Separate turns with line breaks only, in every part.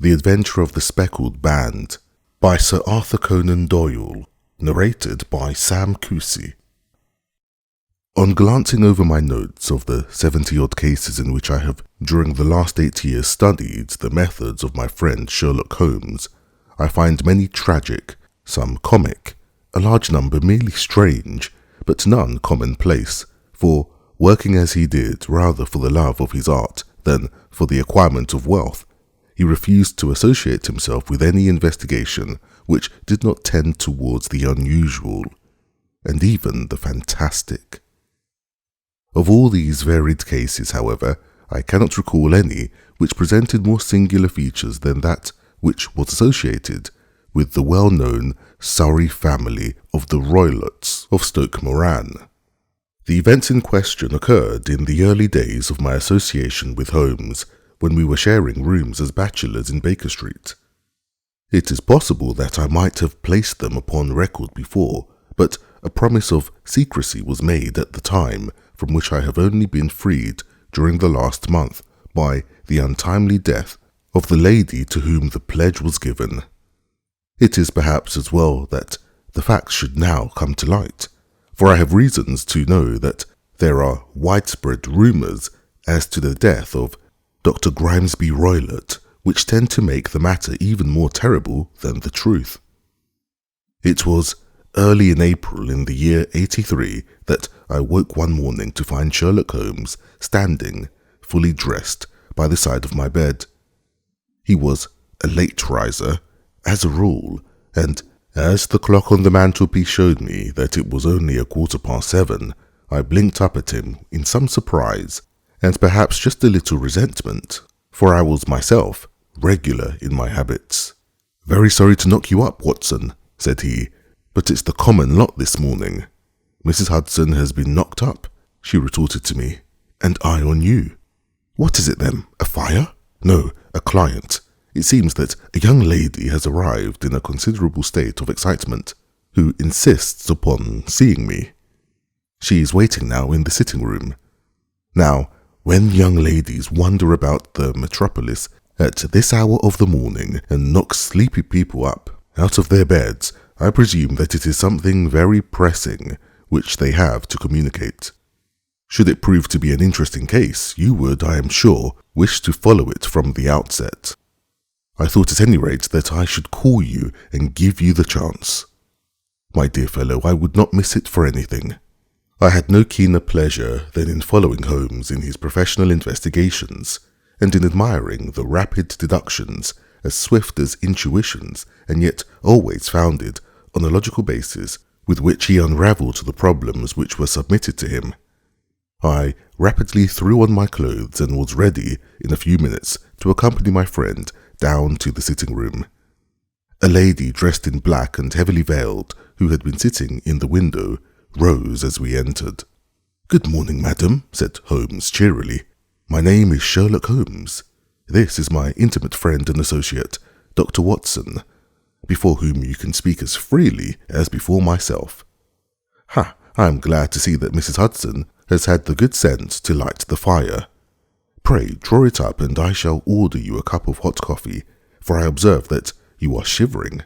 The Adventure of the Speckled Band by Sir Arthur Conan Doyle, narrated by Sam Kusi. On glancing over my notes of the 70-odd cases in which I have during the last 8 years studied the methods of my friend Sherlock Holmes, I find many tragic, some comic, a large number merely strange, but none commonplace, for working as he did rather for the love of his art than for the acquirement of wealth, he refused to associate himself with any investigation which did not tend towards the unusual, and even the fantastic. Of all these varied cases, however, I cannot recall any which presented more singular features than that which was associated with the well-known Surrey family of the Roylotts of Stoke Moran. The events in question occurred in the early days of my association with Holmes, when we were sharing rooms as bachelors in Baker Street. It is possible that I might have placed them upon record before, but a promise of secrecy was made at the time, from which I have only been freed during the last month by the untimely death of the lady to whom the pledge was given. It is perhaps as well that the facts should now come to light, for I have reasons to know that there are widespread rumours as to the death of Dr. Grimesby Roylott, which tend to make the matter even more terrible than the truth. It was early in April in the year 83 that I woke one morning to find Sherlock Holmes standing, fully dressed, by the side of my bed. He was a late riser, as a rule, and as the clock on the mantelpiece showed me that it was only 7:15, I blinked up at him in some surprise, and perhaps just a little resentment, for I was myself regular in my habits. "Very sorry to knock you up, Watson," said he, "but it's the common lot this morning." "Mrs. Hudson has been knocked up," she retorted to me, "and I on you." "What is it then? A fire?" "No, a client. It seems that a young lady has arrived in a considerable state of excitement, who insists upon seeing me. She is waiting now in the sitting room. Now, when young ladies wander about the metropolis at this hour of the morning and knock sleepy people up out of their beds, I presume that it is something very pressing which they have to communicate. Should it prove to be an interesting case, you would, I am sure, wish to follow it from the outset. I thought at any rate that I should call you and give you the chance. My dear fellow, I would not miss it for anything." I had no keener pleasure than in following Holmes in his professional investigations, and in admiring the rapid deductions, as swift as intuitions, and yet always founded on a logical basis, with which he unravelled the problems which were submitted to him. I rapidly threw on my clothes and was ready, in a few minutes, to accompany my friend down to the sitting room. A lady dressed in black and heavily veiled, who had been sitting in the window, rose as we entered. "Good morning, madam," said Holmes cheerily. "My name is Sherlock Holmes. This is my intimate friend and associate, Dr. Watson, before whom you can speak as freely as before myself. I am glad to see that Mrs. Hudson has had the good sense to light the fire. Pray draw it up, and I shall order you a cup of hot coffee, for I observe that you are shivering."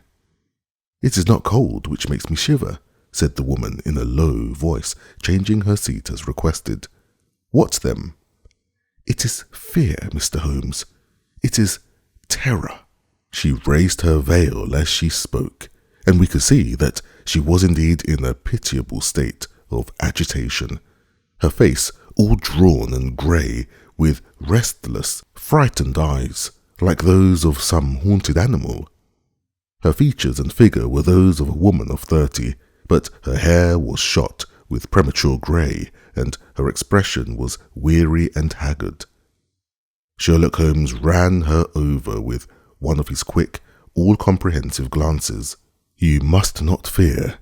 "It is not cold which makes me shiver," said the woman in a low voice, changing her seat as requested. "What then?" "It is fear, Mr. Holmes. It is terror." She raised her veil as she spoke, and we could see that she was indeed in a pitiable state of agitation, her face all drawn and grey, with restless, frightened eyes, like those of some haunted animal. Her features and figure were those of a woman of 30, but her hair was shot with premature grey, and her expression was weary and haggard. Sherlock Holmes ran her over with one of his quick, all-comprehensive glances. "You must not fear,"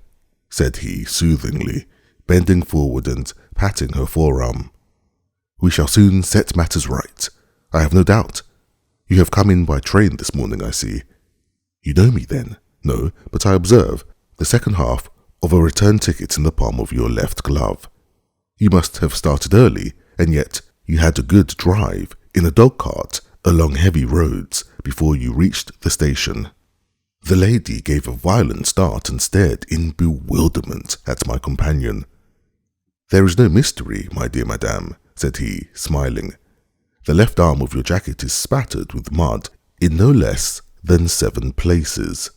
said he soothingly, bending forward and patting her forearm. "We shall soon set matters right, I have no doubt. You have come in by train this morning, I see. You know me, then?" "No, but I observe the second half of a return ticket in the palm of your left glove. You must have started early, and yet you had a good drive in a dog-cart along heavy roads, before you reached the station." The lady gave a violent start and stared in bewilderment at my companion. "There is no mystery, my dear madame," said he, smiling. "The left arm of your jacket is spattered with mud in no less than 7 places.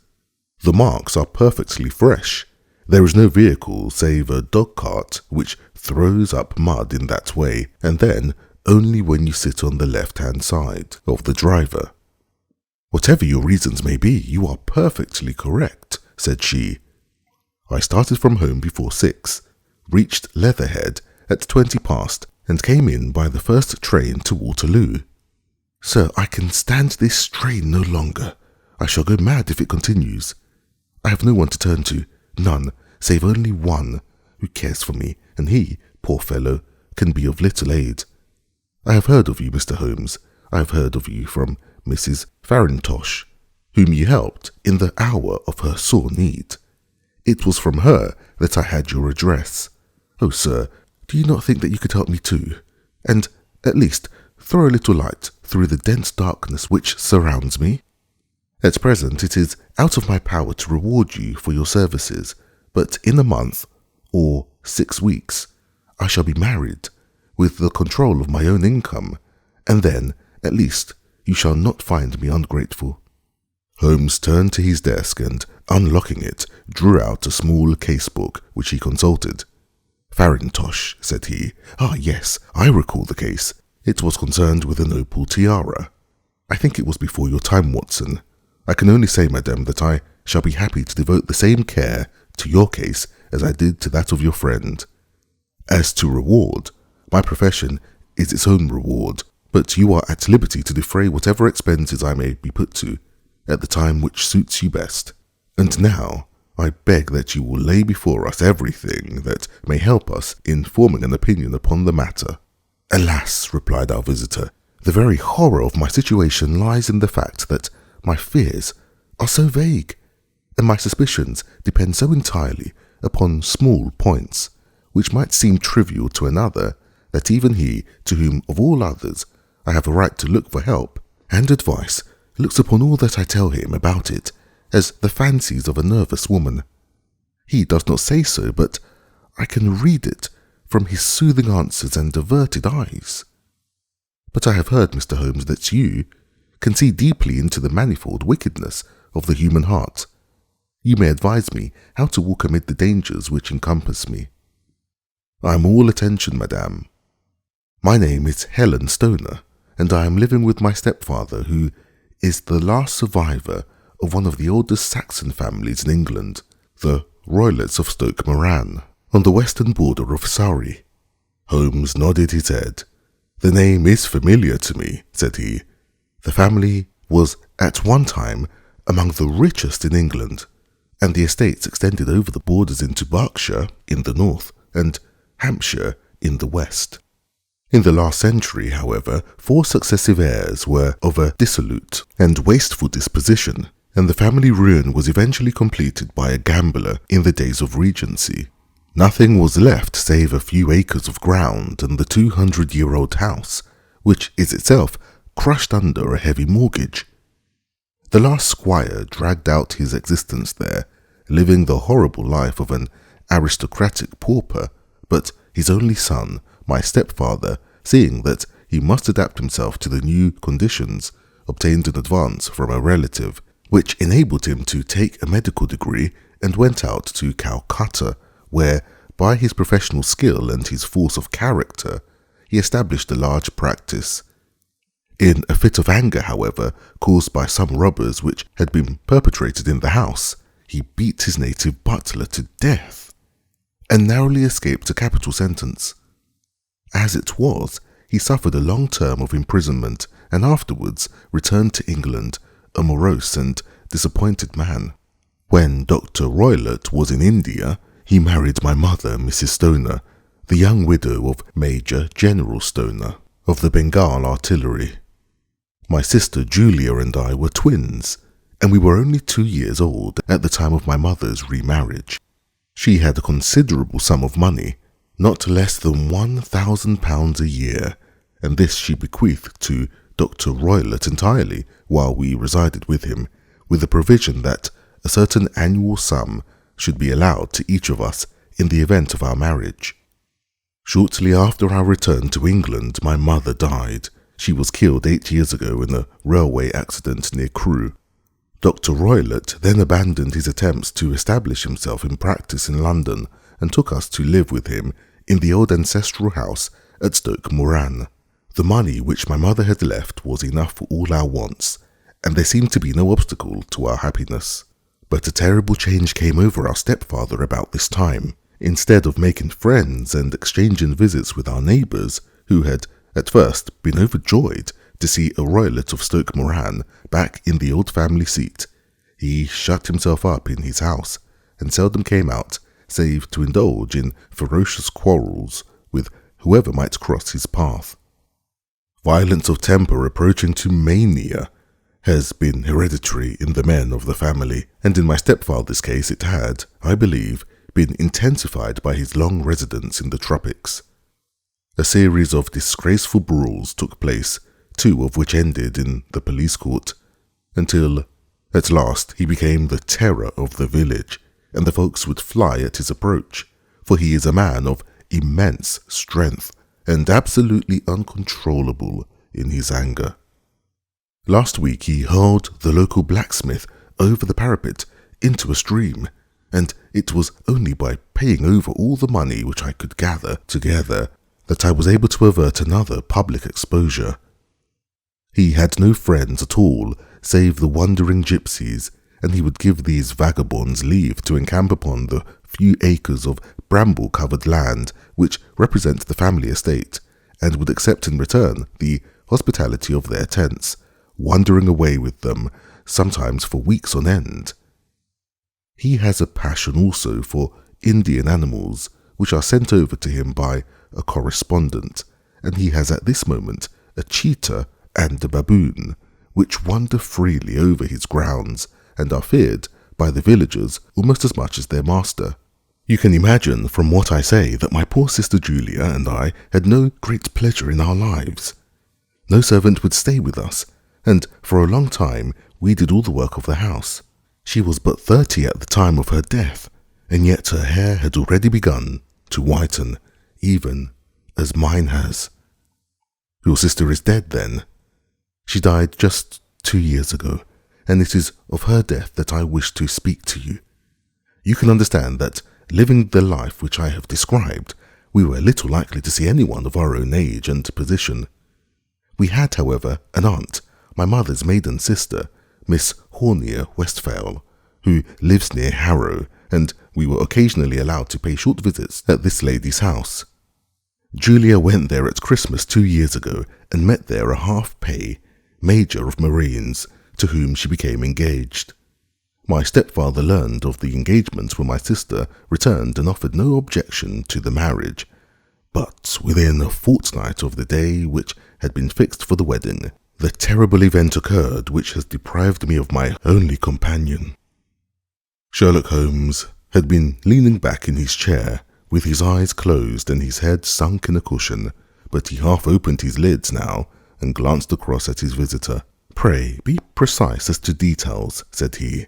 The marks are perfectly fresh. There is no vehicle save a dog cart which throws up mud in that way, and then only when you sit on the left-hand side of the driver." "Whatever your reasons may be, you are perfectly correct," said she. "I started from home before 6, reached Leatherhead at 20 past, and came in by the first train to Waterloo. Sir, I can stand this train no longer. I shall go mad if it continues. I have no one to turn to, none, save only one, who cares for me, and he, poor fellow, can be of little aid. I have heard of you, Mr. Holmes. I have heard of you from Mrs. Farintosh, whom you helped in the hour of her sore need. It was from her that I had your address. Oh, sir, do you not think that you could help me too, and, at least, throw a little light through the dense darkness which surrounds me? At present it is out of my power to reward you for your services, but in a month, or 6 weeks, I shall be married, with the control of my own income, and then, at least, you shall not find me ungrateful." Holmes turned to his desk and, unlocking it, drew out a small case-book which he consulted. "Farintosh," said he. "Ah, yes, I recall the case. It was concerned with an opal tiara. I think it was before your time, Watson. I can only say, madame, that I shall be happy to devote the same care to your case as I did to that of your friend. As to reward, my profession is its own reward, but you are at liberty to defray whatever expenses I may be put to, at the time which suits you best. And now, I beg that you will lay before us everything that may help us in forming an opinion upon the matter." "Alas," replied our visitor, "the very horror of my situation lies in the fact that my fears are so vague, and my suspicions depend so entirely upon small points, which might seem trivial to another, that even he, to whom of all others I have a right to look for help and advice, looks upon all that I tell him about it as the fancies of a nervous woman. He does not say so, but I can read it from his soothing answers and averted eyes. But I have heard, Mr. Holmes, that you can see deeply into the manifold wickedness of the human heart. You may advise me how to walk amid the dangers which encompass me." "I am all attention, madame. My name is Helen Stoner, and I am living with my stepfather, who is the last survivor of one of the oldest Saxon families in England, the Roylotts of Stoke Moran, on the western border of Surrey." Holmes nodded his head. "The name is familiar to me," said he. "The family was at one time among the richest in England, and the estates extended over the borders into Berkshire in the north and Hampshire in the west. In the last century, however, 4 successive heirs were of a dissolute and wasteful disposition, and the family ruin was eventually completed by a gambler in the days of Regency. Nothing was left save a few acres of ground and the 200-year-old house, which is itself crushed under a heavy mortgage. The last squire dragged out his existence there, living the horrible life of an aristocratic pauper, but his only son, my stepfather, seeing that he must adapt himself to the new conditions, obtained an advance from a relative, which enabled him to take a medical degree and went out to Calcutta, where, by his professional skill and his force of character, he established a large practice. In a fit of anger, however, caused by some robbers which had been perpetrated in the house, he beat his native butler to death, and narrowly escaped a capital sentence. As it was, he suffered a long term of imprisonment and afterwards returned to England, a morose and disappointed man. When Dr. Roylott was in India, he married my mother, Mrs. Stoner, the young widow of Major General Stoner, of the Bengal Artillery. My sister Julia and I were twins, and we were only 2 years old at the time of my mother's remarriage. She had a considerable sum of money, not less than £1,000 a year, and this she bequeathed to Dr. Roylott entirely while we resided with him, with the provision that a certain annual sum should be allowed to each of us in the event of our marriage. Shortly after our return to England, my mother died. She was killed 8 years ago in a railway accident near Crewe. Dr. Roylott then abandoned his attempts to establish himself in practice in London and took us to live with him in the old ancestral house at Stoke Moran. The money which my mother had left was enough for all our wants, and there seemed to be no obstacle to our happiness. But a terrible change came over our stepfather about this time. Instead of making friends and exchanging visits with our neighbours, who had at first been overjoyed to see a Roylott of Stoke Moran back in the old family seat, he shut himself up in his house and seldom came out save to indulge in ferocious quarrels with whoever might cross his path. Violence of temper approaching to mania has been hereditary in the men of the family, and in my stepfather's case it had, I believe, been intensified by his long residence in the tropics. A series of disgraceful brawls took place, 2 of which ended in the police court, until at last he became the terror of the village, and the folks would fly at his approach, for he is a man of immense strength and absolutely uncontrollable in his anger. Last week he hurled the local blacksmith over the parapet into a stream, and it was only by paying over all the money which I could gather together that I was able to avert another public exposure. He had no friends at all save the wandering gypsies, and he would give these vagabonds leave to encamp upon the few acres of bramble-covered land which represent the family estate, and would accept in return the hospitality of their tents, wandering away with them, sometimes for weeks on end. He has a passion also for Indian animals, which are sent over to him by a correspondent, and he has at this moment a cheetah and a baboon, which wander freely over his grounds, and are feared by the villagers almost as much as their master. You can imagine from what I say that my poor sister Julia and I had no great pleasure in our lives. No servant would stay with us, and for a long time we did all the work of the house. She was but 30 at the time of her death, and yet her hair had already begun to whiten, even as mine has. Your sister is dead, then? She died just 2 years ago, and it is of her death that I wish to speak to you. You can understand that, living the life which I have described, we were little likely to see anyone of our own age and position. We had, however, an aunt, my mother's maiden sister, Miss Hornier Westphale, who lives near Harrow, and we were occasionally allowed to pay short visits at this lady's house. Julia went there at Christmas 2 years ago and met there a half-pay Major of Marines, to whom she became engaged. My stepfather learned of the engagement when my sister returned and offered no objection to the marriage, but within a fortnight of the day which had been fixed for the wedding, the terrible event occurred which has deprived me of my only companion. Sherlock Holmes had been leaning back in his chair, with his eyes closed and his head sunk in a cushion, but he half opened his lids now and glanced across at his visitor. "Pray, be precise as to details," said he.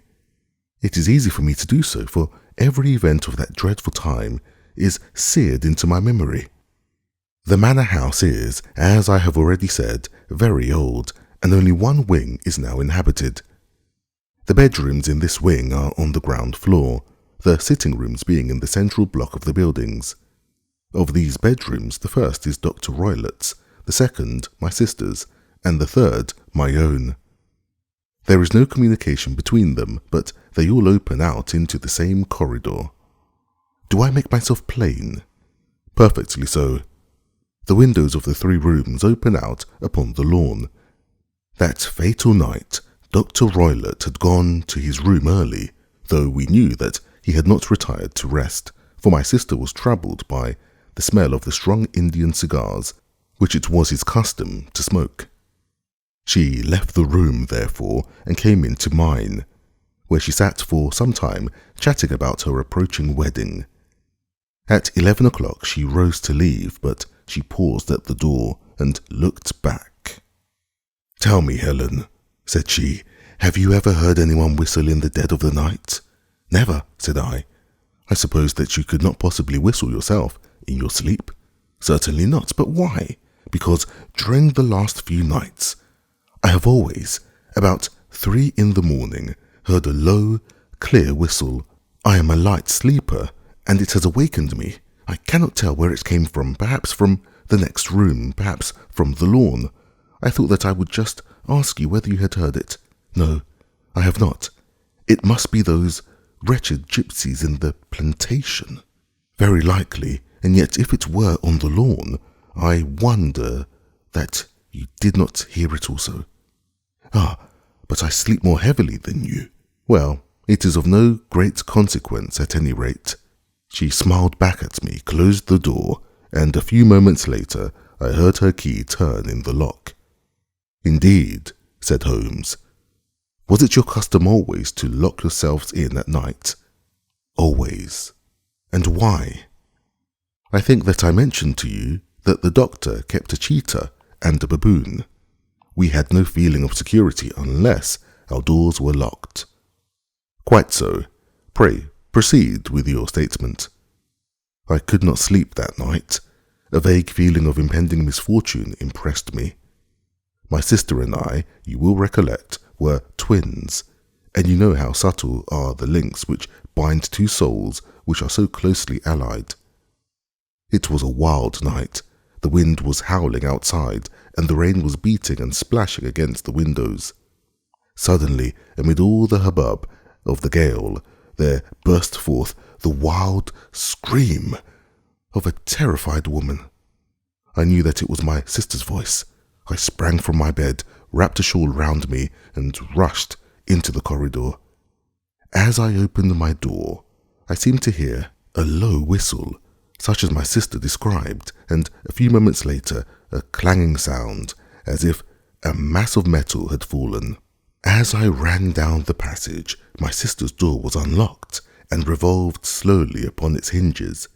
"It is easy for me to do so, for every event of that dreadful time is seared into my memory. The manor house is, as I have already said, very old, and only one wing is now inhabited. The bedrooms in this wing are on the ground floor, the sitting rooms being in the central block of the buildings. Of these bedrooms, the first is Dr. Roylott's, the second my sister's, and the third my own. There is no communication between them, but they all open out into the same corridor. Do I make myself plain? Perfectly so. The windows of the 3 rooms open out upon the lawn. That fatal night, Dr. Roylott had gone to his room early, though we knew that he had not retired to rest, for my sister was troubled by the smell of the strong Indian cigars which it was his custom to smoke. She left the room, therefore, and came into mine, where she sat for some time chatting about her approaching wedding. At 11 o'clock she rose to leave, but she paused at the door and looked back. "Tell me, Helen," said she, "have you ever heard anyone whistle in the dead of the night?" "Never," said I. "I suppose that you could not possibly whistle yourself in your sleep?" "Certainly not, but why?" "Because during the last few nights, I have always, about 3 in the morning, heard a low, clear whistle. I am a light sleeper, and it has awakened me. I cannot tell where it came from, perhaps from the next room, perhaps from the lawn. I thought that I would just ask you whether you had heard it. No, I have not. It must be those wretched gypsies in the plantation." "Very likely, and yet if it were on the lawn, I wonder that you did not hear it also." "Ah, but I sleep more heavily than you." "Well, it is of no great consequence at any rate." She smiled back at me, closed the door, and a few moments later I heard her key turn in the lock. "Indeed," said Holmes. "Was it your custom always to lock yourselves in at night?" "Always." "And why?" "I think that I mentioned to you that the doctor kept a cheetah and a baboon. We had no feeling of security unless our doors were locked." "Quite so. Pray, proceed with your statement." "I could not sleep that night. A vague feeling of impending misfortune impressed me. My sister and I, you will recollect, were twins, and you know how subtle are the links which bind two souls which are so closely allied. It was a wild night. The wind was howling outside, and the rain was beating and splashing against the windows. Suddenly, amid all the hubbub of the gale, there burst forth the wild scream of a terrified woman. I knew that it was my sister's voice. I sprang from my bed, wrapped a shawl round me, and rushed into the corridor. As I opened my door, I seemed to hear a low whistle, such as my sister described, and a few moments later a clanging sound, as if a mass of metal had fallen. As I ran down the passage, my sister's door was unlocked and revolved slowly upon its hinges.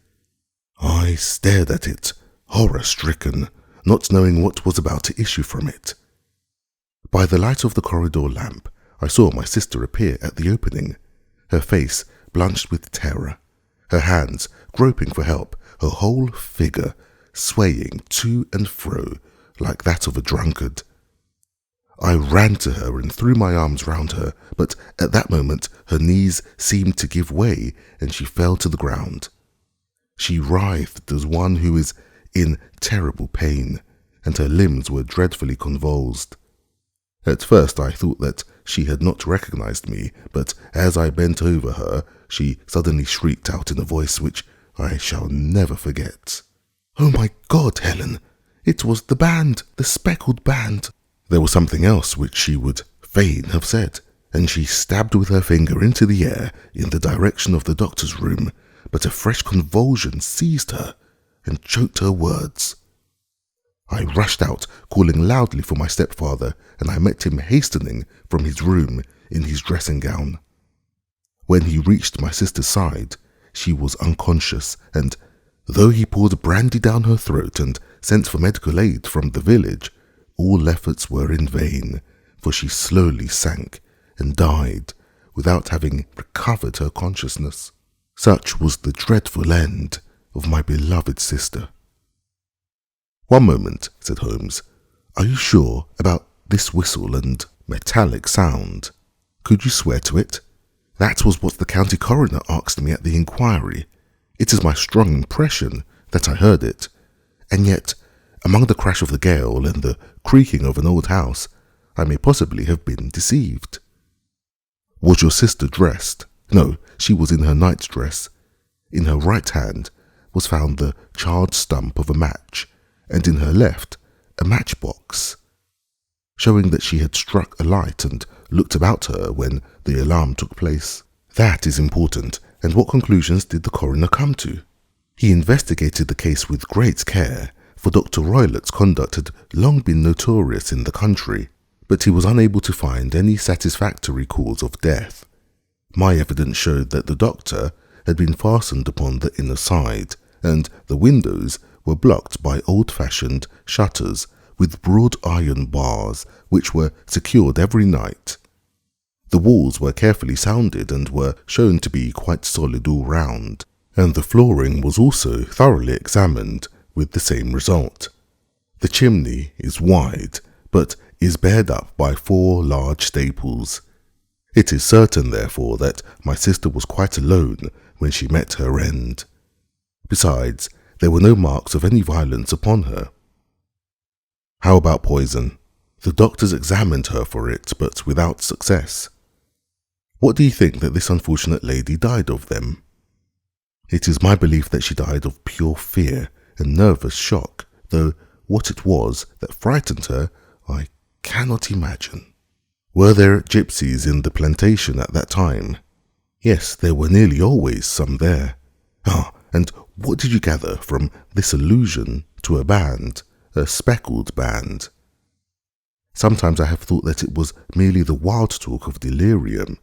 I stared at it, horror-stricken, not knowing what was about to issue from it. By the light of the corridor lamp, I saw my sister appear at the opening, her face blanched with terror, her hands groping for help, her whole figure swaying to and fro like that of a drunkard. I ran to her and threw my arms round her, but at that moment her knees seemed to give way and she fell to the ground. She writhed as one who is in terrible pain, and her limbs were dreadfully convulsed. At first I thought that she had not recognized me, but as I bent over her, she suddenly shrieked out in a voice which I shall never forget. "Oh my God, Helen! It was the band, the Speckled band!" There was something else which she would fain have said, and she stabbed with her finger into the air in the direction of the doctor's room, but a fresh convulsion seized her and choked her words. I rushed out, calling loudly for my stepfather, and I met him hastening from his room in his dressing gown. When he reached my sister's side, she was unconscious, and though he poured brandy down her throat and sent for medical aid from the village, all efforts were in vain, for she slowly sank and died without having recovered her consciousness. Such was the dreadful end of my beloved sister. "One moment," said Holmes. "Are you sure about this whistle and metallic sound? Could you swear to it? That was what the county coroner asked me at the inquiry. It is my strong impression that I heard it, and yet, among the crash of the gale and the creaking of an old house, I may possibly have been deceived." "Was your sister dressed?" "No, she was in her nightdress. In her right hand was found the charred stump of a match, and in her left a matchbox, showing that she had struck a light and looked about her when the alarm took place." "That is important. And what conclusions did the coroner come to?" "He investigated the case with great care, for Dr. Roylott's conduct had long been notorious in the country, but he was unable to find any satisfactory cause of death. My evidence showed that the doctor had been fastened upon the inner side, and the windows were blocked by old-fashioned shutters with broad iron bars which were secured every night. The walls were carefully sounded and were shown to be quite solid all round, and the flooring was also thoroughly examined with the same result. The chimney is wide, but is bared up by 4 large staples. It is certain, therefore, that my sister was quite alone when she met her end. Besides, there were no marks of any violence upon her. How about poison? The doctors examined her for it, but without success. What do you think that this unfortunate lady died of then? It is my belief that she died of pure fear and nervous shock, though what it was that frightened her, I cannot imagine. Were there gypsies in the plantation at that time? Yes, there were nearly always some there. And what did you gather from this allusion to a band, a speckled band? Sometimes I have thought that it was merely the wild talk of delirium,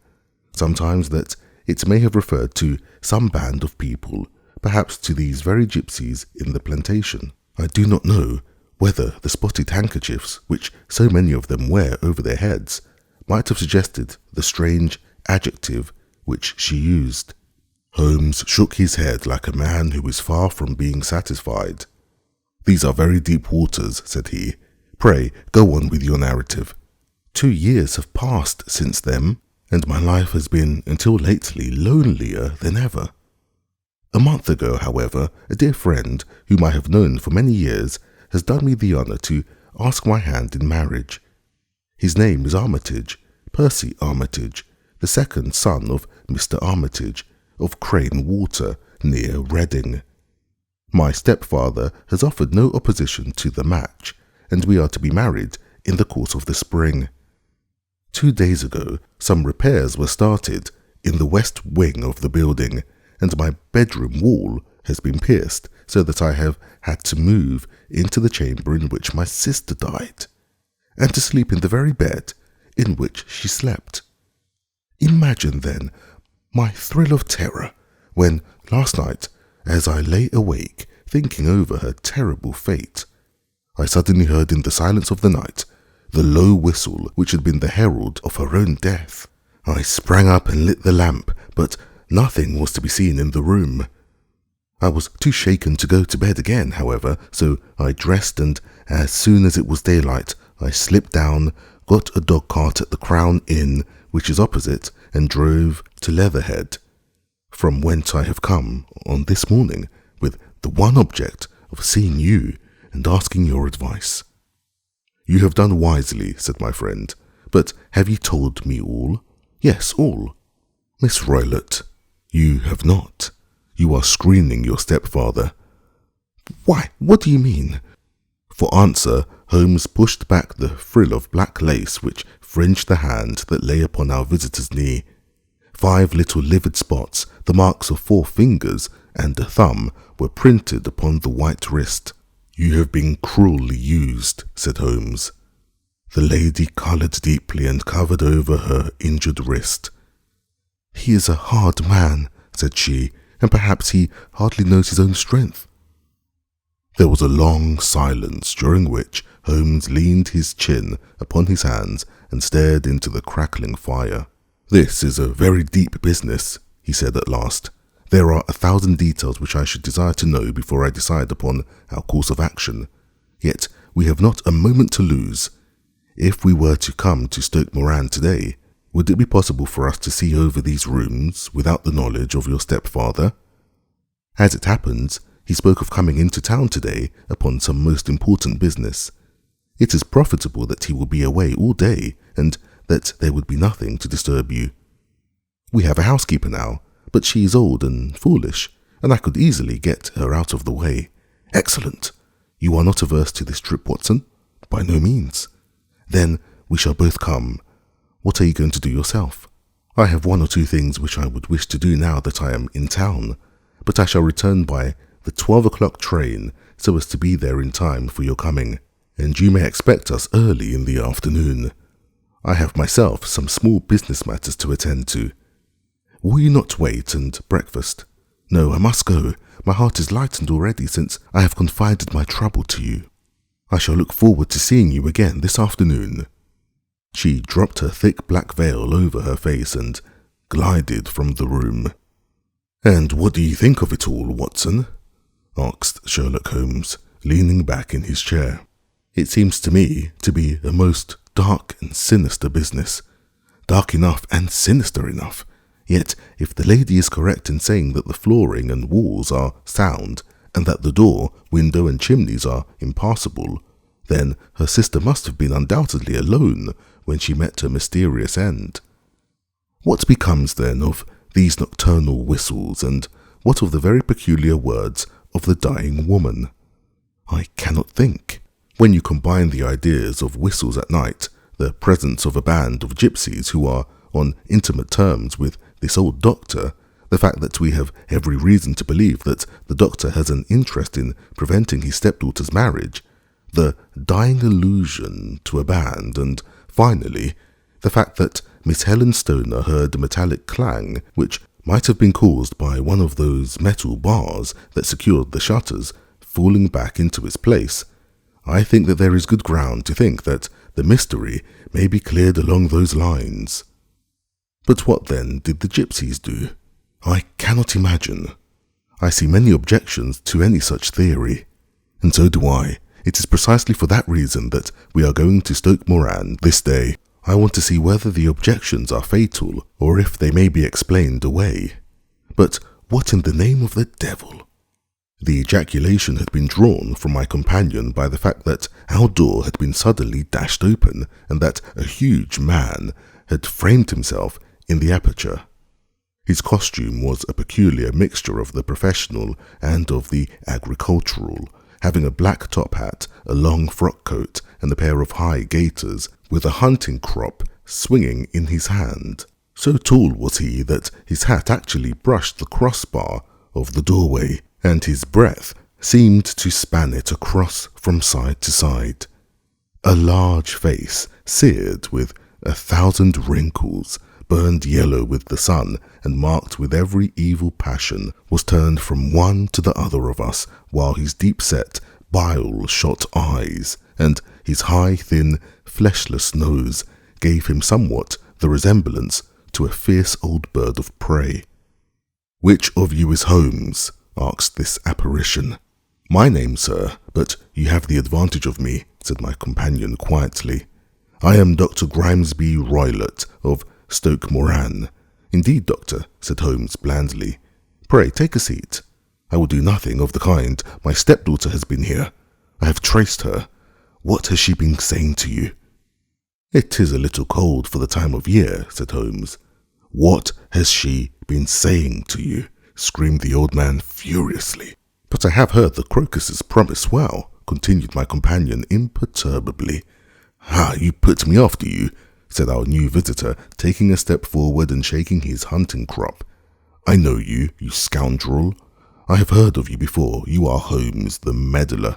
sometimes that it may have referred to some band of people, perhaps to these very gypsies in the plantation. I do not know whether the spotted handkerchiefs, which so many of them wear over their heads, might have suggested the strange adjective which she used. Holmes shook his head like a man who is far from being satisfied. "These are very deep waters," said he. "Pray, go on with your narrative." 2 years have passed since then, and my life has been, until lately, lonelier than ever. A month ago, however, a dear friend, whom I have known for many years, has done me the honour to ask my hand in marriage. His name is Armitage, Percy Armitage, the second son of Mr. Armitage, of Crane Water, near Reading. My stepfather has offered no opposition to the match, and we are to be married in the course of the spring. 2 days ago, some repairs were started in the west wing of the building, and my bedroom wall has been pierced so that I have had to move into the chamber in which my sister died, and to sleep in the very bed in which she slept. Imagine, then, my thrill of terror when, last night, as I lay awake thinking over her terrible fate, I suddenly heard in the silence of the night the low whistle which had been the herald of her own death. I sprang up and lit the lamp, but nothing was to be seen in the room. I was too shaken to go to bed again, however, so I dressed, and as soon as it was daylight, I slipped down, got a dog cart at the Crown Inn, which is opposite, and drove to Leatherhead, from whence I have come on this morning with the one object of seeing you and asking your advice. You have done wisely, said my friend, but have you told me all? Yes, all. Miss Roylott, you have not. You are screening your stepfather. Why, what do you mean? For answer, Holmes pushed back the frill of black lace which fringed the hand that lay upon our visitor's knee. 5 little livid spots, the marks of 4 fingers and a thumb, were printed upon the white wrist. You have been cruelly used, said Holmes. The lady coloured deeply and covered over her injured wrist. He is a hard man, said she, and perhaps he hardly knows his own strength. There was a long silence, during which Holmes leaned his chin upon his hands and stared into the crackling fire. This is a very deep business, he said at last. There are 1,000 details which I should desire to know before I decide upon our course of action. Yet we have not a moment to lose. If we were to come to Stoke Moran today, would it be possible for us to see over these rooms without the knowledge of your stepfather? As it happens, he spoke of coming into town today upon some most important business. It is profitable that he will be away all day, and that there would be nothing to disturb you. We have a housekeeper now, but she is old and foolish, and I could easily get her out of the way. Excellent! You are not averse to this trip, Watson? By no means. Then we shall both come. What are you going to do yourself? I have 1 or 2 things which I would wish to do now that I am in town, but I shall return by the 12 o'clock train so as to be there in time for your coming, and you may expect us early in the afternoon. I have myself some small business matters to attend to. Will you not wait and breakfast? No, I must go. My heart is lightened already since I have confided my trouble to you. I shall look forward to seeing you again this afternoon. She dropped her thick black veil over her face and glided from the room. "And what do you think of it all, Watson?" asked Sherlock Holmes, leaning back in his chair. "It seems to me to be a most dark and sinister business. Dark enough and sinister enough. Yet, if the lady is correct in saying that the flooring and walls are sound, and that the door, window and chimneys are impassable, then her sister must have been undoubtedly alone when she met her mysterious end. What becomes then of these nocturnal whistles, and what of the very peculiar words of the dying woman? I cannot think. When you combine the ideas of whistles at night, the presence of a band of gypsies who are on intimate terms with this old doctor, the fact that we have every reason to believe that the doctor has an interest in preventing his stepdaughter's marriage, the dying allusion to a band, and finally, the fact that Miss Helen Stoner heard a metallic clang, which might have been caused by one of those metal bars that secured the shutters falling back into its place, I think that there is good ground to think that the mystery may be cleared along those lines. But what then did the gypsies do? I cannot imagine. I see many objections to any such theory, and so do I. It is precisely for that reason that we are going to Stoke Moran this day. I want to see whether the objections are fatal, or if they may be explained away. But what in the name of the devil? The ejaculation had been drawn from my companion by the fact that our door had been suddenly dashed open, and that a huge man had framed himself in the aperture. His costume was a peculiar mixture of the professional and of the agricultural, having a black top hat, a long frock coat, and a pair of high gaiters, with a hunting crop swinging in his hand. So tall was he that his hat actually brushed the crossbar of the doorway, and his breath seemed to span it across from side to side. A large face, seared with 1,000 wrinkles, burned yellow with the sun and marked with every evil passion, was turned from one to the other of us, while his deep-set, bile-shot eyes and his high, thin, fleshless nose gave him somewhat the resemblance to a fierce old bird of prey. "Which of you is Holmes?" asked this apparition. "My name, sir, but you have the advantage of me," said my companion quietly. "I am Dr. Grimesby Roylott of Stoke Moran." "Indeed, doctor," said Holmes blandly. "Pray take a seat." "I will do nothing of the kind. My stepdaughter has been here. I have traced her. What has she been saying to you?" "It is a little cold for the time of year," said Holmes. "What has she been saying to you?" screamed the old man furiously. "But I have heard the crocuses promise well," continued my companion imperturbably. "Ah, you put me off, do you?" said our new visitor, taking a step forward and shaking his hunting crop. "I know you, you scoundrel. I have heard of you before. You are Holmes the meddler."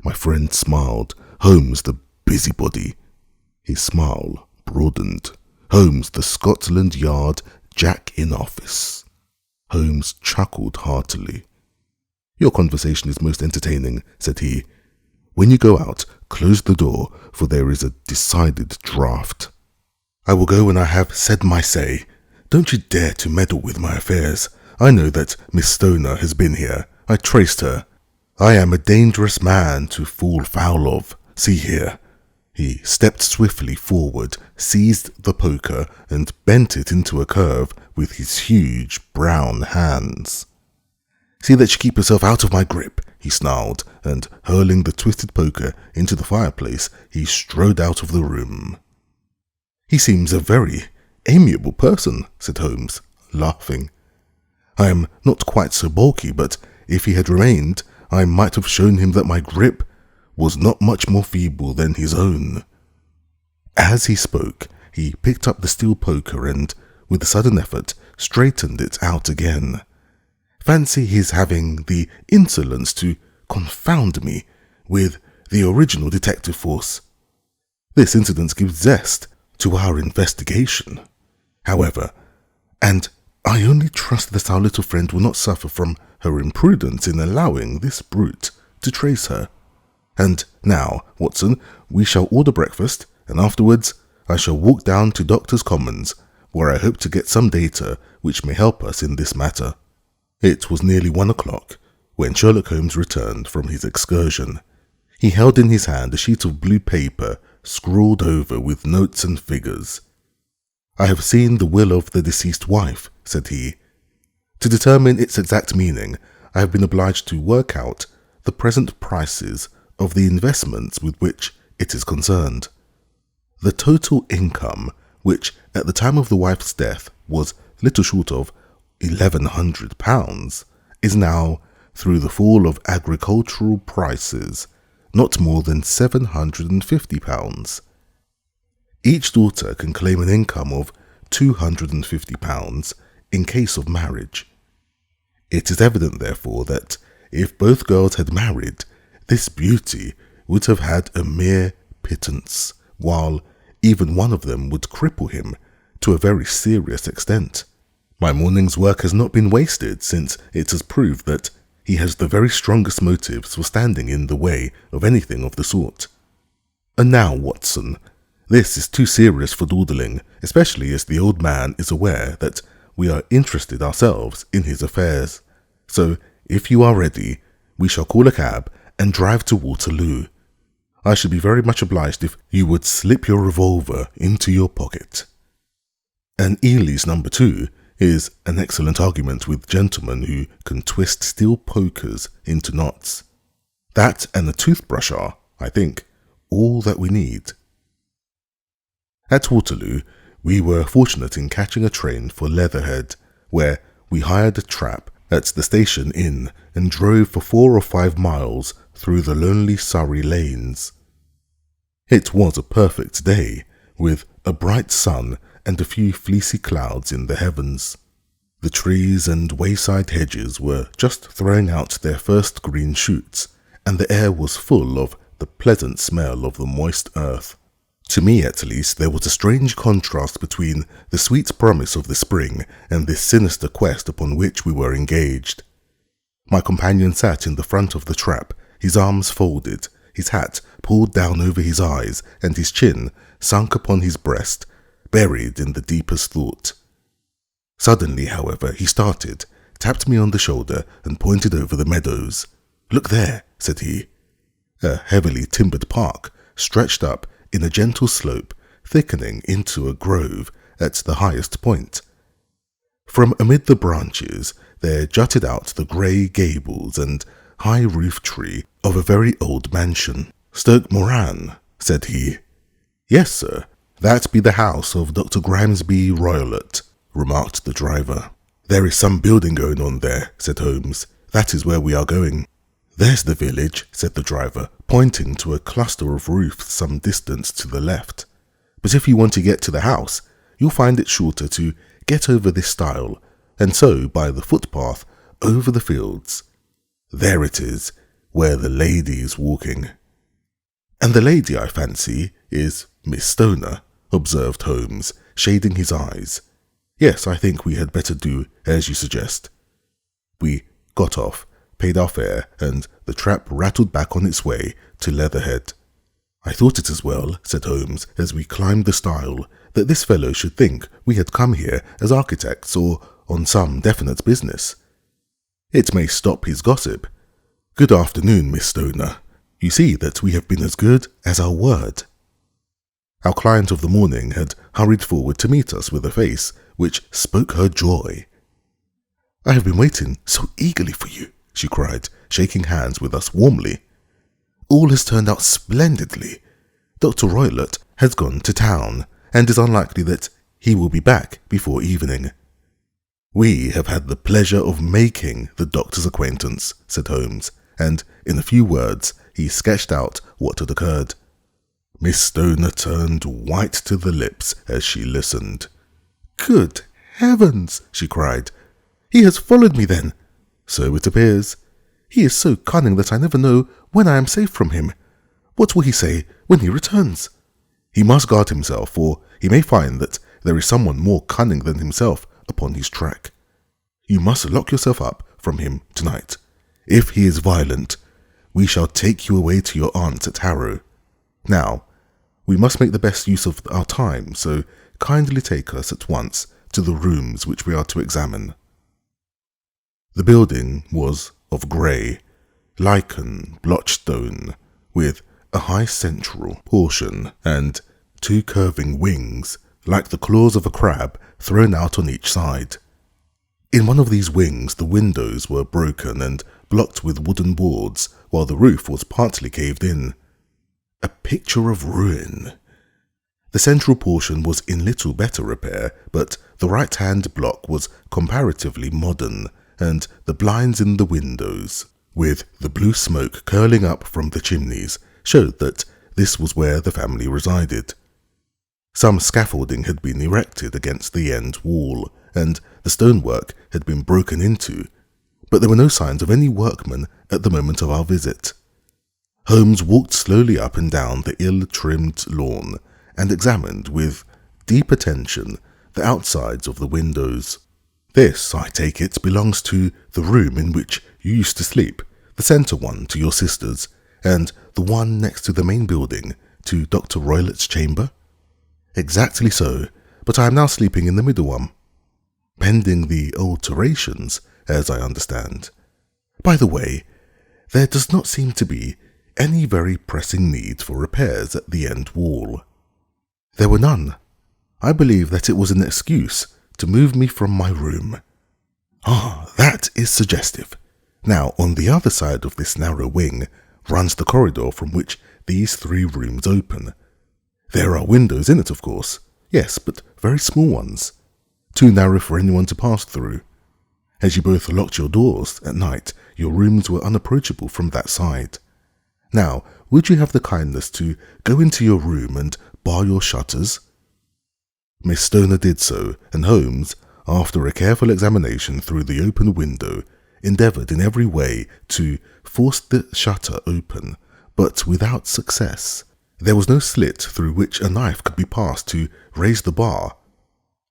My friend smiled. "Holmes the busybody." His smile broadened. "Holmes the Scotland Yard Jack in office." Holmes chuckled heartily. "Your conversation is most entertaining," said he. "When you go out, close the door, for there is a decided draught." "I will go when I have said my say. Don't you dare to meddle with my affairs. I know that Miss Stoner has been here. I traced her. I am a dangerous man to fall foul of. See here." He stepped swiftly forward, seized the poker, and bent it into a curve with his huge brown hands. "See that you keep yourself out of my grip," he snarled, and hurling the twisted poker into the fireplace, he strode out of the room. "He seems a very amiable person," said Holmes, laughing. "I am not quite so bulky, but if he had remained, I might have shown him that my grip was not much more feeble than his own." As he spoke, he picked up the steel poker and, with a sudden effort, straightened it out again. "Fancy his having the insolence to confound me with the original detective force. This incident gives zest to our investigation. However, and I only trust that our little friend will not suffer from her imprudence in allowing this brute to trace her. And now, Watson, we shall order breakfast, and afterwards I shall walk down to Doctor's Commons, where I hope to get some data which may help us in this matter. It was nearly 1 o'clock when Sherlock Holmes returned from his excursion. He held in his hand a sheet of blue paper scrawled over with notes and figures. "I have seen the will of the deceased wife," said he. "To determine its exact meaning, I have been obliged to work out the present prices of the investments with which it is concerned. The total income, which at the time of the wife's death was little short of £1,100, is now, through the fall of agricultural prices, not more than £750. Each daughter can claim an income of £250 in case of marriage. It is evident, therefore, that if both girls had married, this beauty would have had a mere pittance, while even one of them would cripple him to a very serious extent. My morning's work has not been wasted, since it has proved that he has the very strongest motives for standing in the way of anything of the sort. And now, Watson, this is too serious for dawdling, especially as the old man is aware that we are interested ourselves in his affairs. So, if you are ready, we shall call a cab and drive to Waterloo. I should be very much obliged if you would slip your revolver into your pocket." An Ely's number 2 is an excellent argument with gentlemen who can twist steel pokers into knots. That and a toothbrush are, I think, all that we need. At Waterloo, we were fortunate in catching a train for Leatherhead, where we hired a trap at the station inn and drove for 4 or 5 miles through the lonely Surrey lanes. It was a perfect day, with a bright sun and a few fleecy clouds in the heavens. The trees and wayside hedges were just throwing out their first green shoots, and the air was full of the pleasant smell of the moist earth. To me, at least, there was a strange contrast between the sweet promise of the spring and this sinister quest upon which we were engaged. My companion sat in the front of the trap, his arms folded, his hat pulled down over his eyes, and his chin sunk upon his breast, buried in the deepest thought. Suddenly, however, he started, tapped me on the shoulder, and pointed over the meadows. "Look there," said he. A heavily timbered park stretched up in a gentle slope, thickening into a grove at the highest point. From amid the branches there jutted out the grey gables and high roof tree of a very old mansion. "Stoke Moran," said he. "Yes, sir, that be the house of Dr. Grimesby Roylott," remarked the driver. "There is some building going on there," said Holmes. "That is where we are going." "There's the village," said the driver, pointing to a cluster of roofs some distance to the left. "But if you want to get to the house, you'll find it shorter to get over this stile, and so by the footpath over the fields. There it is, where the lady is walking." "And the lady, I fancy, is Miss Stoner," observed Holmes, shading his eyes. "Yes, I think we had better do as you suggest." We got off, paid our fare, and the trap rattled back on its way to Leatherhead. "I thought it as well," said Holmes, as we climbed the stile, "that this fellow should think we had come here as architects or on some definite business. It may stop his gossip. Good afternoon, Miss Stoner. You see that we have been as good as our word." Our client of the morning had hurried forward to meet us with a face which spoke her joy. "I have been waiting so eagerly for you," she cried, shaking hands with us warmly. "All has turned out splendidly. Dr. Roylott has gone to town, and is unlikely that he will be back before evening." "We have had the pleasure of making the doctor's acquaintance," said Holmes, and in a few words he sketched out what had occurred. Miss Stoner turned white to the lips as she listened. "Good heavens!" she cried. "He has followed me then?" "So it appears. He is so cunning that I never know when I am safe from him. What will he say when he returns?" "He must guard himself, for he may find that there is someone more cunning than himself upon his track. You must lock yourself up from him tonight. If he is violent, we shall take you away to your aunt at Harrow. Now, We must make the best use of our time, so kindly take us at once to the rooms which we are to examine. The building was of grey, lichen blotched stone, with a high central portion and 2 curving wings, like the claws of a crab, thrown out on each side. In one of these wings the windows were broken and blocked with wooden boards, while the roof was partly caved in. A picture of ruin. The central portion was in little better repair, but the right-hand block was comparatively modern, and the blinds in the windows, with the blue smoke curling up from the chimneys, showed that this was where the family resided. Some scaffolding had been erected against the end wall, and the stonework had been broken into, but there were no signs of any workmen at the moment of our visit. Holmes walked slowly up and down the ill-trimmed lawn, and examined with deep attention the outsides of the windows. This, I take it, belongs to the room in which you used to sleep, the centre one to your sister's, and the one next to the main building to Dr. Roylott's chamber? Exactly so, but I am now sleeping in the middle one, pending the alterations, as I understand. By the way, there does not seem to be any very pressing need for repairs at the end wall. There were none. I believe that it was an excuse to move me from my room. Ah, that is suggestive. Now, on the other side of this narrow wing runs the corridor from which these 3 rooms open. There are windows in it, of course. Yes, but very small ones. Too narrow for anyone to pass through. As you both locked your doors at night, your rooms were unapproachable from that side. Now, would you have the kindness to go into your room and bar your shutters? Miss Stoner did so, and Holmes, after a careful examination through the open window, endeavoured in every way to force the shutter open, but without success. There was no slit through which a knife could be passed to raise the bar.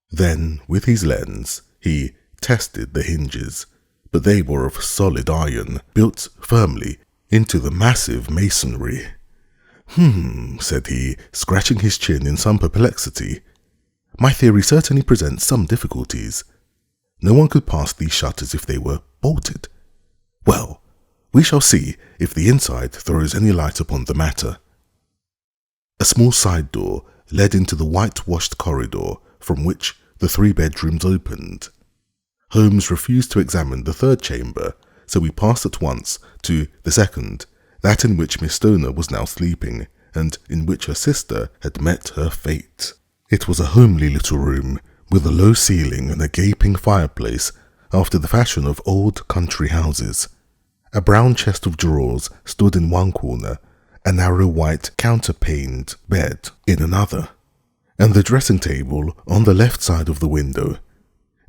Then, with his lens, he tested the hinges, but they were of solid iron, built firmly into the massive masonry. Said he, scratching his chin in some perplexity. My theory certainly presents some difficulties. No one could pass these shutters if they were bolted. Well, we shall see if the inside throws any light upon the matter. A small side door led into the whitewashed corridor from which the 3 bedrooms opened. Holmes refused to examine the 3rd chamber, so we passed at once to the 2nd, that in which Miss Stoner was now sleeping, and in which her sister had met her fate. It was a homely little room, with a low ceiling and a gaping fireplace after the fashion of old country houses. A brown chest of drawers stood in one corner, a narrow white counterpaned bed in another, and the dressing table on the left side of the window.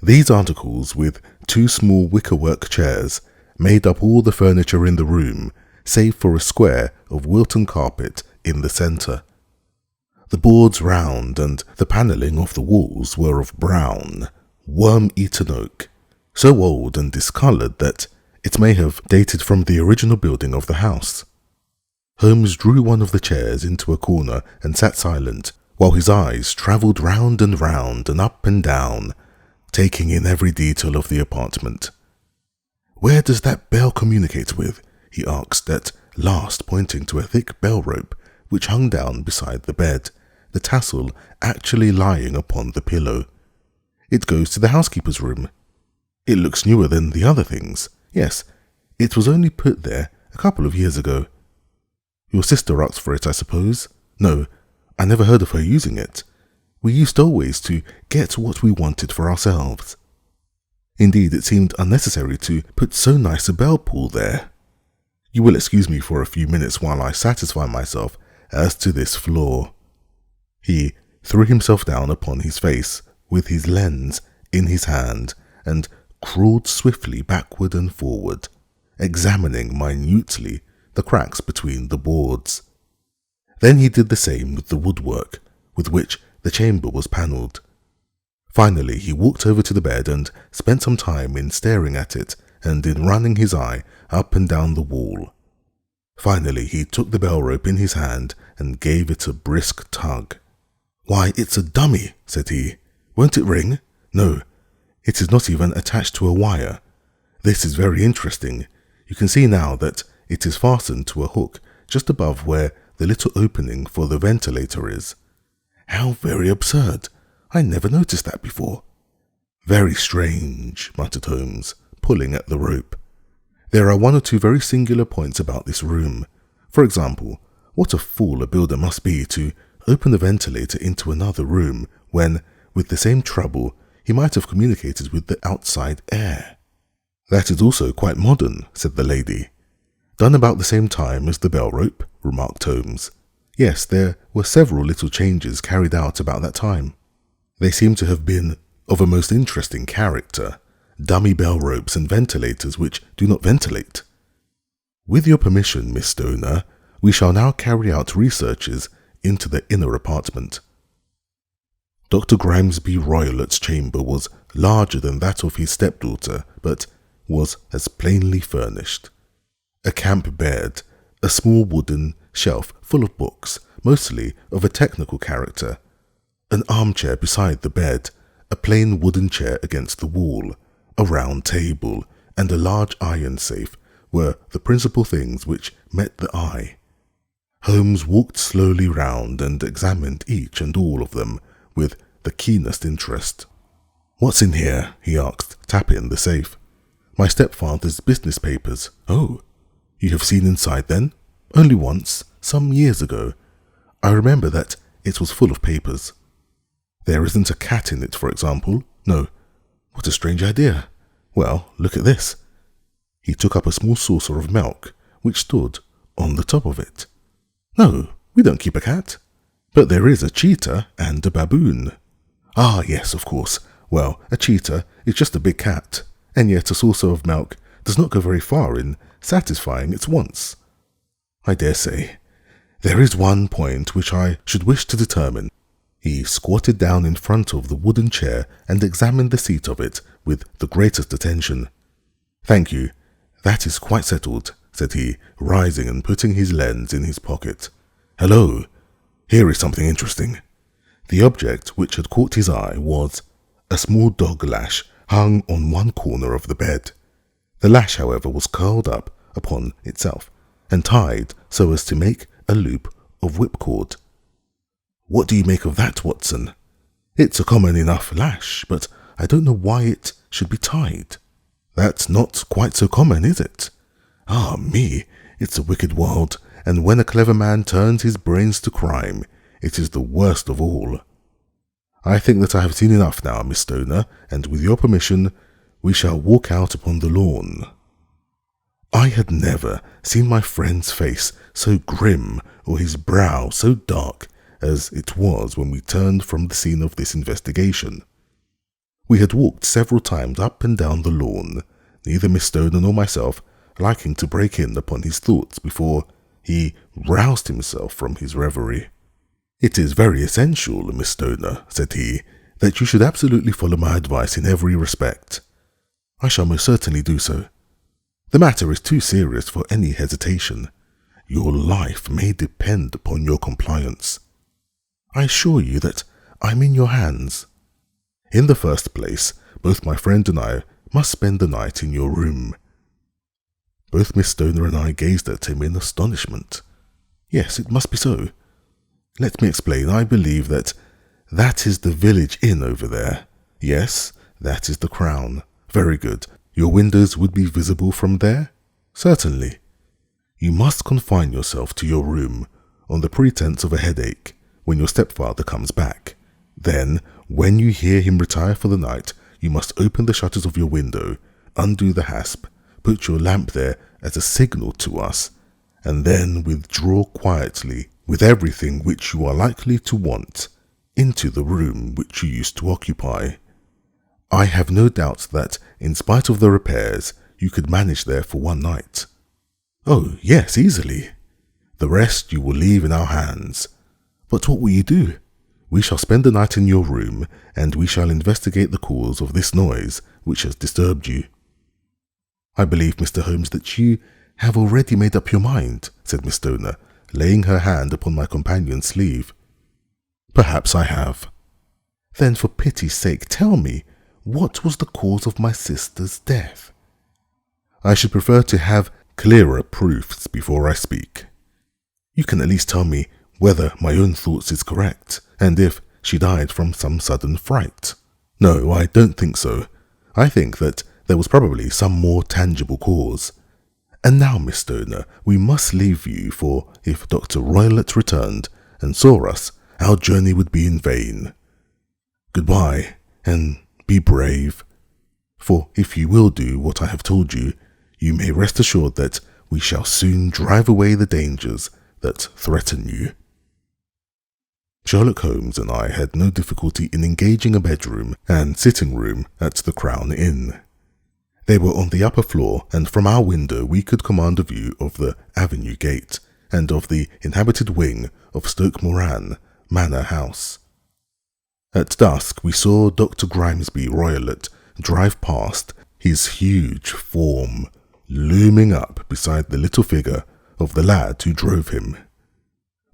These articles, with 2 small wickerwork chairs, made up all the furniture in the room, save for a square of Wilton carpet in the centre. The boards round and the panelling of the walls were of brown, worm-eaten oak, so old and discoloured that it may have dated from the original building of the house. Holmes drew one of the chairs into a corner and sat silent, while his eyes travelled round and up and down, taking in every detail of the apartment. "Where does that bell communicate with?" he asked at last, pointing to a thick bell rope which hung down beside the bed, the tassel actually lying upon the pillow. "It goes to the housekeeper's room. It looks newer than the other things. Yes, it was only put there a couple of years ago. Your sister asked for it, I suppose?" "No, I never heard of her using it. We used always to get what we wanted for ourselves. Indeed, it seemed unnecessary to put so nice a bell pull there. You will excuse me for a few minutes while I satisfy myself as to this flaw." He threw himself down upon his face with his lens in his hand and crawled swiftly backward and forward, examining minutely the cracks between the boards. Then he did the same with the woodwork with which the chamber was panelled. Finally, he walked over to the bed and spent some time in staring at it and in running his eye up and down the wall. Finally, he took the bell rope in his hand and gave it a brisk tug. "Why, it's a dummy," said he. "Won't it ring?" "No, it is not even attached to a wire. This is very interesting. You can see now that it is fastened to a hook just above where the little opening for the ventilator is." "How very absurd. I never noticed that before." "Very strange," muttered Holmes, pulling at the rope. "There are one or two very singular points about this room. For example, what a fool a builder must be to open the ventilator into another room when, with the same trouble, he might have communicated with the outside air." "That is also quite modern," said the lady. "Done about the same time as the bell rope," remarked Holmes. "Yes, there were several little changes carried out about that time. They seem to have been of a most interesting character. Dummy bell ropes and ventilators which do not ventilate. With your permission, Miss Stoner, we shall now carry out researches into the inner apartment." Dr. Grimesby Roylott's chamber was larger than that of his stepdaughter, but was as plainly furnished. A camp bed, a small wooden shelf full of books, mostly of a technical character, an armchair beside the bed, a plain wooden chair against the wall, a round table, and a large iron safe were the principal things which met the eye. Holmes walked slowly round and examined each and all of them with the keenest interest. "What's in here?" he asked, tapping the safe. "My stepfather's business papers." "Oh, you have seen inside then?" "Only once, some years ago. I remember that it was full of papers." "There isn't a cat in it, for example?" "No." "What a strange idea. Well, look at this." He took up a small saucer of milk, which stood on the top of it. "No, we don't keep a cat. But there is a cheetah and a baboon." "Ah, yes, of course. Well, a cheetah is just a big cat, and yet a saucer of milk does not go very far in satisfying its wants." "I dare say. There is one point which I should wish to determine." He squatted down in front of the wooden chair and examined the seat of it with the greatest attention. "Thank you. That is quite settled," said he, rising and putting his lens in his pocket. "Hello, here is something interesting." The object which had caught his eye was a small dog lash hung on one corner of the bed. The lash, however, was curled up upon itself and tied so as to make a loop of whipcord. "What do you make of that, Watson?" "It's a common enough lash, but I don't know why it should be tied." "That's not quite so common, is it?" "Ah, me, it's a wicked world, and when a clever man turns his brains to crime, it is the worst of all." "I think that I have seen enough now, Miss Stoner, and with your permission, we shall walk out upon the lawn." I had never seen my friend's face so grim or his brow so dark as it was when we turned from the scene of this investigation. We had walked several times up and down the lawn, neither Miss Stoner nor myself liking to break in upon his thoughts before he roused himself from his reverie. "It is very essential, Miss Stoner," said he, "that you should absolutely follow my advice in every respect." "I shall most certainly do so." "The matter is too serious for any hesitation. Your life may depend upon your compliance. I assure you that I am in your hands. In the first place, both my friend and I must spend the night in your room." Both Miss Stoner and I gazed at him in astonishment. "Yes, it must be so. Let me explain. I believe that is the village inn over there." "Yes, that is the Crown." "Very good. Your windows would be visible from there?" "Certainly." "You must confine yourself to your room on the pretense of a headache when your stepfather comes back. Then, when you hear him retire for the night, you must open the shutters of your window, undo the hasp, put your lamp there as a signal to us, and then withdraw quietly with everything which you are likely to want into the room which you used to occupy. I have no doubt that, in spite of the repairs, you could manage there for one night." "Oh, yes, easily." "The rest you will leave in our hands." "But what will you do?" "We shall spend the night in your room, and we shall investigate the cause of this noise which has disturbed you." "I believe, Mr. Holmes, that you have already made up your mind," said Miss Stoner, laying her hand upon my companion's sleeve. "Perhaps I have." "Then for pity's sake tell me, what was the cause of my sister's death?" "I should prefer to have clearer proofs before I speak." "You can at least tell me whether my own thoughts is correct, and if she died from some sudden fright." "No, I don't think so. I think that there was probably some more tangible cause. And now, Miss Stoner, we must leave you, for if Dr. Roylott returned and saw us, our journey would be in vain. Goodbye, and be brave. For if you will do what I have told you, you may rest assured that we shall soon drive away the dangers that threaten you." Sherlock Holmes and I had no difficulty in engaging a bedroom and sitting room at the Crown Inn. They were on the upper floor, and from our window we could command a view of the Avenue Gate and of the inhabited wing of Stoke Moran Manor House. At dusk we saw Dr. Grimesby Roylott drive past, his huge form looming up beside the little figure of the lad who drove him.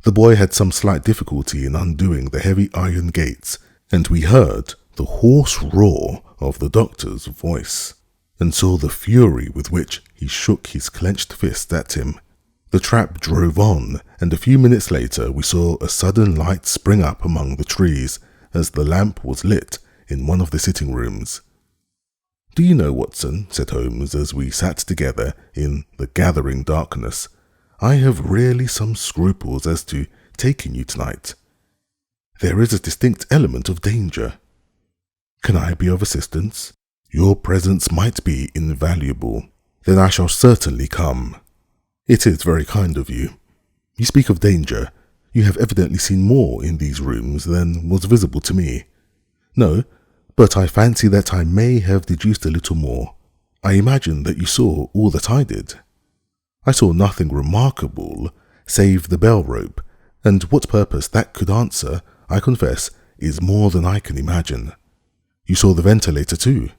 The boy had some slight difficulty in undoing the heavy iron gates, and we heard the hoarse roar of the doctor's voice, and saw the fury with which he shook his clenched fist at him. The trap drove on, and a few minutes later we saw a sudden light spring up among the trees as the lamp was lit in one of the sitting rooms. "Do you know, Watson," said Holmes as we sat together in the gathering darkness, "I have really some scruples as to taking you tonight. There is a distinct element of danger. Can I be of assistance? Your presence might be invaluable. Then I shall certainly come." "It is very kind of you. You speak of danger. You have evidently seen more in these rooms than was visible to me." "No, but I fancy that I may have deduced a little more. I imagine that you saw all that I did." "I saw nothing remarkable, save the bell rope, and what purpose that could answer, I confess, is more than I can imagine." "You saw the ventilator too?"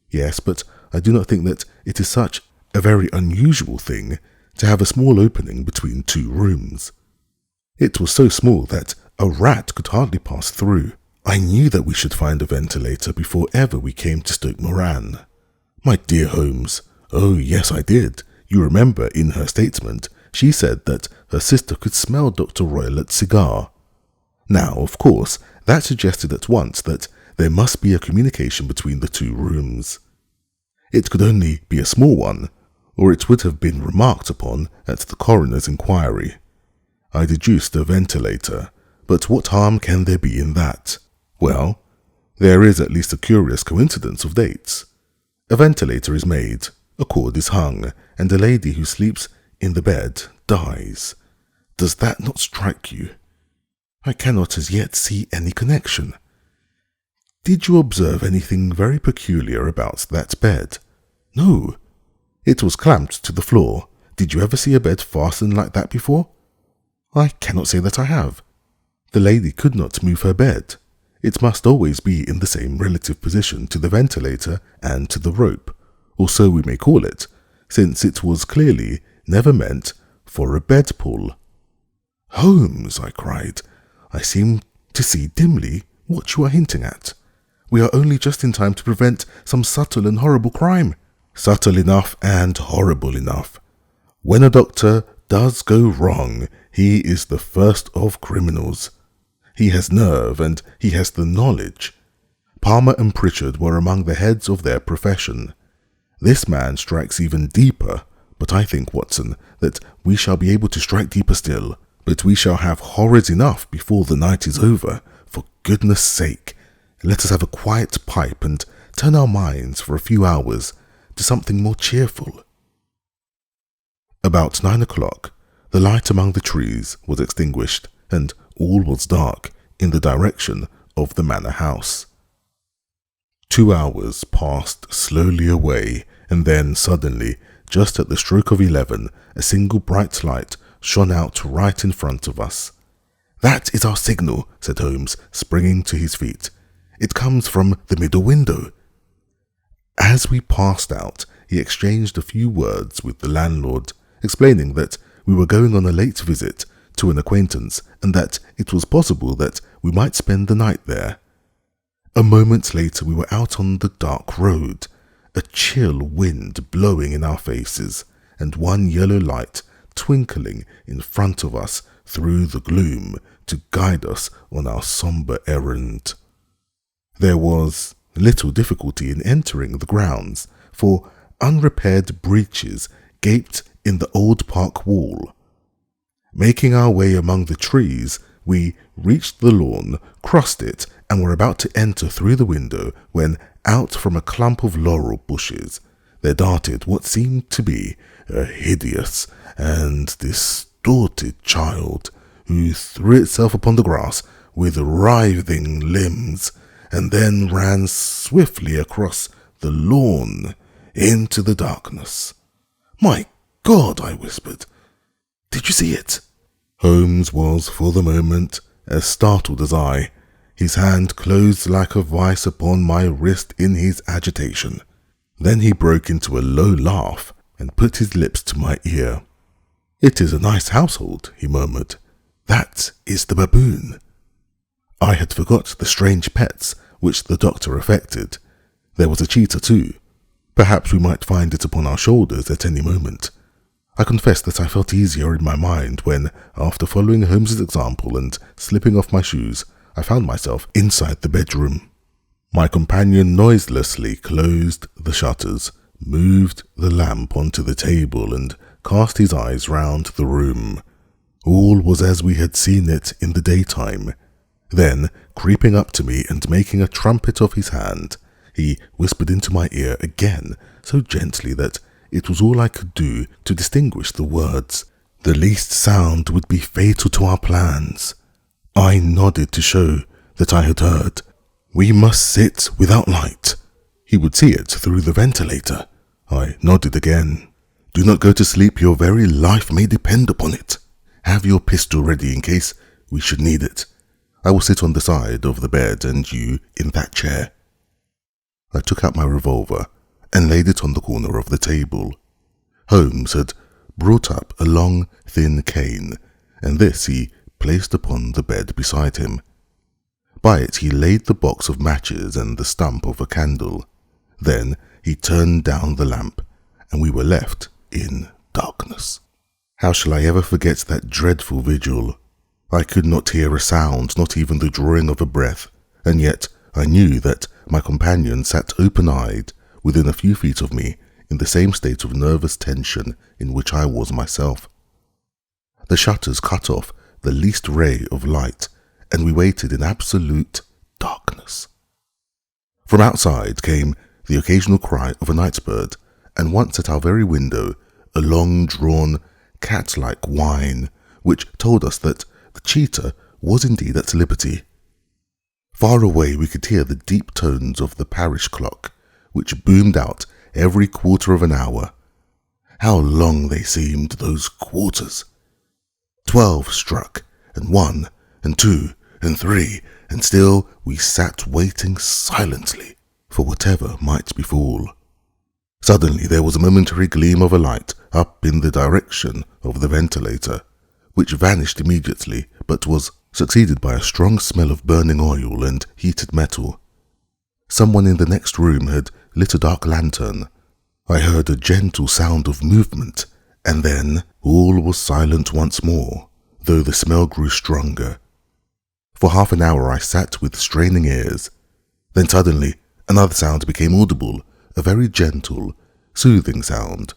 "Yes, but I do not think that it is such a very unusual thing to have a small opening between two rooms. It was so small that a rat could hardly pass through. I knew that we should find a ventilator before ever we came to Stoke Moran." "My dear Holmes." "Oh, yes, I did. You remember in her statement she said that her sister could smell Dr. Roylott's cigar. Now, of course, that suggested at once that there must be a communication between the two rooms. It could only be a small one, or it would have been remarked upon at the coroner's inquiry. I deduced a ventilator, but what harm can there be in that? Well, there is at least a curious coincidence of dates. A ventilator is made, a cord is hung, and a lady who sleeps in the bed dies. Does that not strike you?" "I cannot as yet see any connection." "Did you observe anything very peculiar about that bed?" "No. It was clamped to the floor. Did you ever see a bed fastened like that before?" "I cannot say that I have." "The lady could not move her bed. It must always be in the same relative position to the ventilator and to the rope, or so we may call it, since it was clearly never meant for a bed pull." "Holmes," I cried, "I seem to see dimly what you are hinting at. We are only just in time to prevent some subtle and horrible crime." "Subtle enough and horrible enough. When a doctor does go wrong, he is the first of criminals. He has nerve and he has the knowledge. Palmer and Pritchard were among the heads of their profession. This man strikes even deeper, but I think, Watson, that we shall be able to strike deeper still. But we shall have horrors enough before the night is over. For goodness sake, let us have a quiet pipe and turn our minds for a few hours to something more cheerful." About 9 o'clock, the light among the trees was extinguished, and all was dark in the direction of the manor house. 2 hours passed slowly away, and then suddenly, just at the stroke of 11, a single bright light shone out right in front of us. "That is our signal," said Holmes, springing to his feet. "It comes from the middle window." As we passed out, he exchanged a few words with the landlord, explaining that we were going on a late visit to an acquaintance and that it was possible that we might spend the night there. A moment later we were out on the dark road, a chill wind blowing in our faces and one yellow light twinkling in front of us through the gloom to guide us on our sombre errand. There was little difficulty in entering the grounds, for unrepaired breaches gaped in the old park wall. Making our way among the trees, we reached the lawn, crossed it, and were about to enter through the window when, out from a clump of laurel bushes, there darted what seemed to be a hideous and distorted child, who threw itself upon the grass with writhing limbs, and then ran swiftly across the lawn into the darkness. "My God," I whispered. "Did you see it?" Holmes was, for the moment, as startled as I. His hand closed like a vice upon my wrist in his agitation. Then he broke into a low laugh and put his lips to my ear. "It is a nice household," he murmured. "That is the baboon." I had forgot the strange pets which the doctor affected. There was a cheetah too. Perhaps we might find it upon our shoulders at any moment. I confess that I felt easier in my mind when, after following Holmes's example and slipping off my shoes, I found myself inside the bedroom. My companion noiselessly closed the shutters, moved the lamp onto the table, and cast his eyes round the room. All was as we had seen it in the daytime. Then, creeping up to me and making a trumpet of his hand, he whispered into my ear again, so gently that it was all I could do to distinguish the words. The least sound would be fatal to our plans. I nodded to show that I had heard. "We must sit without light. He would see it through the ventilator." I nodded again. "Do not go to sleep. Your very life may depend upon it. Have your pistol ready in case we should need it. I will sit on the side of the bed and you in that chair." I took out my revolver and laid it on the corner of the table. Holmes had brought up a long, thin cane, and this he placed upon the bed beside him. By it he laid the box of matches and the stump of a candle. Then he turned down the lamp, and we were left in darkness. How shall I ever forget that dreadful vigil? I could not hear a sound, not even the drawing of a breath, and yet I knew that my companion sat open-eyed within a few feet of me in the same state of nervous tension in which I was myself. The shutters cut off the least ray of light, and we waited in absolute darkness. From outside came the occasional cry of a night bird, and once at our very window a long-drawn, cat-like whine, which told us that the cheetah was indeed at liberty. Far away we could hear the deep tones of the parish clock, which boomed out every quarter of an hour. How long they seemed, those quarters! 12 struck, and 1, and 2, and 3, and still we sat waiting silently for whatever might befall. Suddenly there was a momentary gleam of a light up in the direction of the ventilator, which vanished immediately, but was succeeded by a strong smell of burning oil and heated metal. Someone in the next room had lit a dark lantern. I heard a gentle sound of movement, and then all was silent once more, though the smell grew stronger. For half an hour I sat with straining ears. Then suddenly another sound became audible, a very gentle, soothing sound,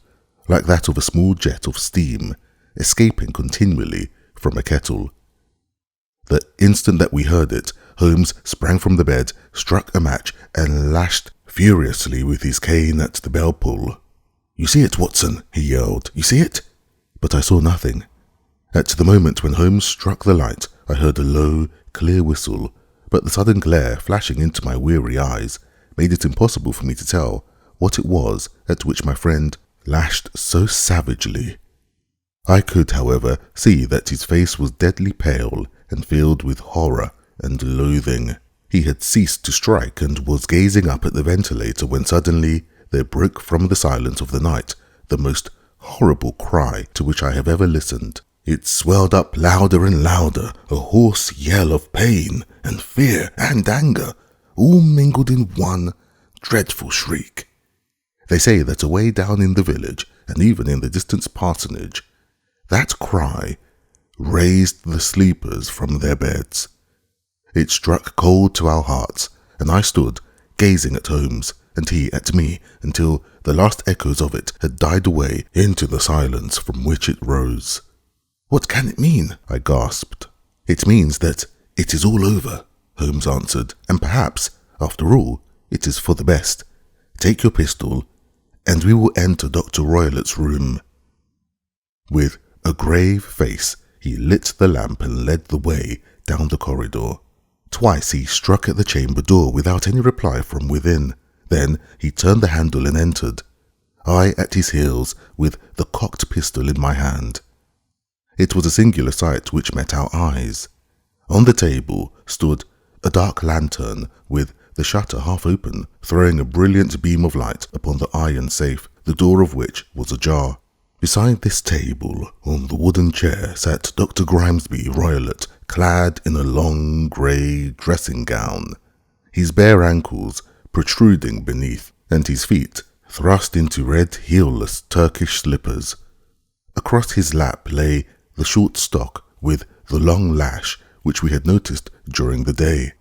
like that of a small jet of steam escaping continually from a kettle. The instant that we heard it, Holmes sprang from the bed, struck a match, and lashed furiously with his cane at the bell pull. "You see it, Watson?" he yelled. "You see it?" But I saw nothing. At the moment when Holmes struck the light, I heard a low, clear whistle, but the sudden glare flashing into my weary eyes made it impossible for me to tell what it was at which my friend lashed so savagely. I could, however, see that his face was deadly pale and filled with horror and loathing. He had ceased to strike and was gazing up at the ventilator when suddenly there broke from the silence of the night the most horrible cry to which I have ever listened. It swelled up louder and louder, a hoarse yell of pain and fear and anger, all mingled in one dreadful shriek. They say that away down in the village, and even in the distant parsonage, that cry raised the sleepers from their beds. It struck cold to our hearts, and I stood gazing at Holmes, and he at me, until the last echoes of it had died away into the silence from which it rose. "What can it mean?" I gasped. "It means that it is all over," Holmes answered, "and perhaps, after all, it is for the best. Take your pistol, and we will enter Dr. Roylott's room." With a grave face, he lit the lamp and led the way down the corridor. Twice he struck at the chamber door without any reply from within. Then he turned the handle and entered, I at his heels with the cocked pistol in my hand. It was a singular sight which met our eyes. On the table stood a dark lantern with the shutter half open, throwing a brilliant beam of light upon the iron safe, the door of which was ajar. Beside this table, on the wooden chair, sat Dr. Grimesby Roylott, clad in a long grey dressing gown, his bare ankles protruding beneath, and his feet thrust into red heelless Turkish slippers. Across his lap lay the short stock with the long lash which we had noticed during the day.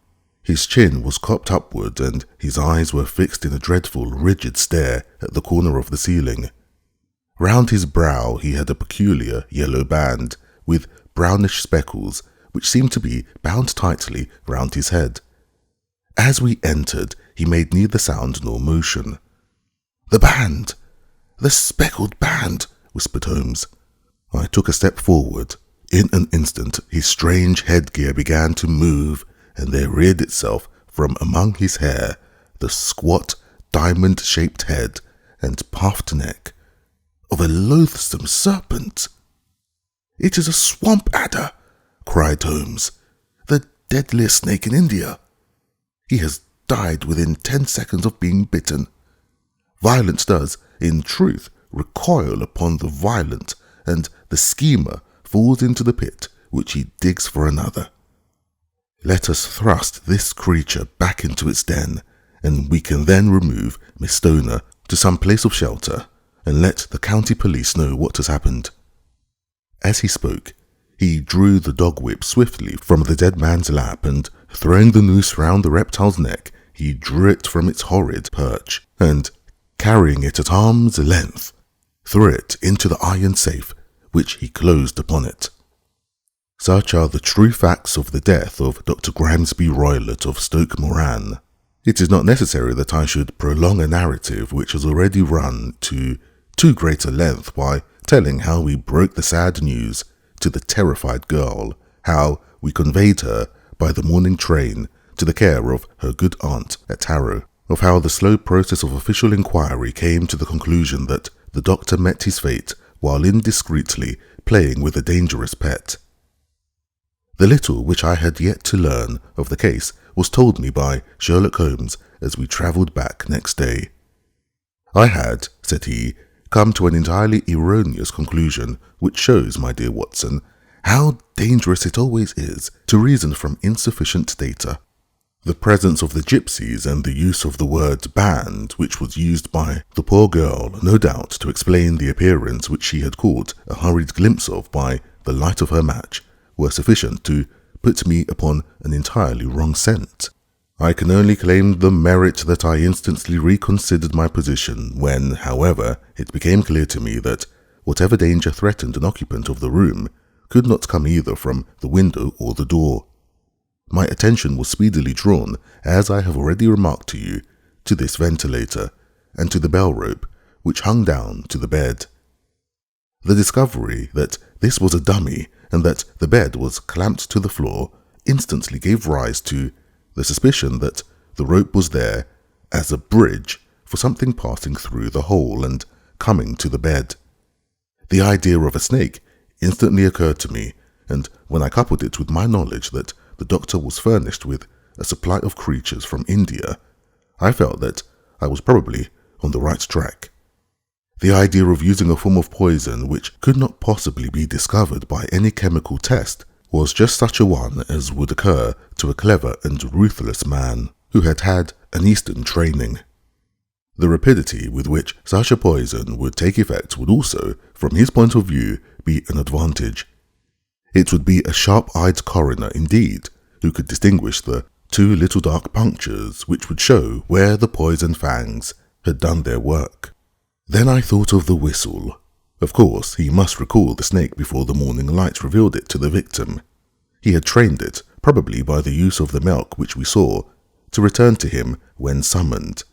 His chin was cocked upward, and his eyes were fixed in a dreadful, rigid stare at the corner of the ceiling. Round his brow he had a peculiar yellow band, with brownish speckles, which seemed to be bound tightly round his head. As we entered, he made neither sound nor motion. "The band! The speckled band!" whispered Holmes. I took a step forward. In an instant his strange headgear began to move, and there reared itself from among his hair the squat, diamond-shaped head and puffed neck of a loathsome serpent. "It is a swamp adder," cried Holmes, "the deadliest snake in India. He has died within 10 seconds of being bitten. Violence does, in truth, recoil upon the violent, and the schemer falls into the pit which he digs for another. Let us thrust this creature back into its den, and we can then remove Miss Stoner to some place of shelter, and let the county police know what has happened." As he spoke, he drew the dog whip swiftly from the dead man's lap, and throwing the noose round the reptile's neck, he drew it from its horrid perch, and, carrying it at arm's length, threw it into the iron safe, which he closed upon it. Such are the true facts of the death of Dr. Grimesby Roylott of Stoke Moran. It is not necessary that I should prolong a narrative which has already run to too great a length by telling how we broke the sad news to the terrified girl, how we conveyed her by the morning train to the care of her good aunt at Harrow, of how the slow process of official inquiry came to the conclusion that the doctor met his fate while indiscreetly playing with a dangerous pet. The little which I had yet to learn of the case was told me by Sherlock Holmes as we travelled back next day. "I had," said he, "come to an entirely erroneous conclusion, which shows, my dear Watson, how dangerous it always is to reason from insufficient data. The presence of the gypsies and the use of the word band, which was used by the poor girl, no doubt to explain the appearance which she had caught a hurried glimpse of by the light of her match, were sufficient to put me upon an entirely wrong scent. I can only claim the merit that I instantly reconsidered my position when, however, it became clear to me that whatever danger threatened an occupant of the room could not come either from the window or the door. My attention was speedily drawn, as I have already remarked to you, to this ventilator, and to the bell rope, which hung down to the bed. The discovery that this was a dummy, and that the bed was clamped to the floor, instantly gave rise to the suspicion that the rope was there as a bridge for something passing through the hole and coming to the bed. The idea of a snake instantly occurred to me, and when I coupled it with my knowledge that the doctor was furnished with a supply of creatures from India, I felt that I was probably on the right track. The idea of using a form of poison which could not possibly be discovered by any chemical test was just such a one as would occur to a clever and ruthless man who had had an Eastern training. The rapidity with which such a poison would take effect would also, from his point of view, be an advantage. It would be a sharp-eyed coroner indeed who could distinguish the two little dark punctures which would show where the poison fangs had done their work. Then I thought of the whistle. Of course, he must recall the snake before the morning light revealed it to the victim. He had trained it, probably by the use of the milk which we saw, to return to him when summoned.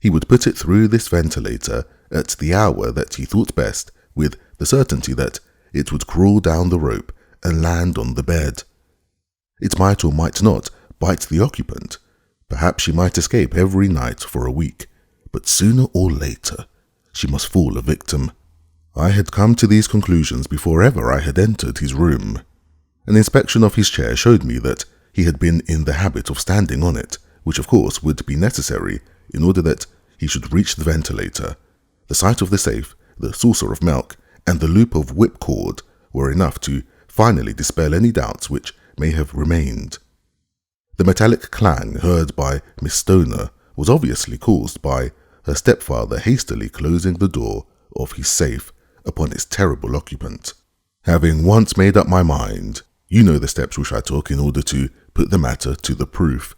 He would put it through this ventilator at the hour that he thought best, with the certainty that it would crawl down the rope and land on the bed. It might or might not bite the occupant. Perhaps she might escape every night for a week, but sooner or later she must fall a victim. I had come to these conclusions before ever I had entered his room. An inspection of his chair showed me that he had been in the habit of standing on it, which of course would be necessary in order that he should reach the ventilator. The sight of the safe, the saucer of milk, and the loop of whipcord were enough to finally dispel any doubts which may have remained. The metallic clang heard by Miss Stoner was obviously caused by her stepfather hastily closing the door of his safe upon its terrible occupant. Having once made up my mind, you know the steps which I took in order to put the matter to the proof.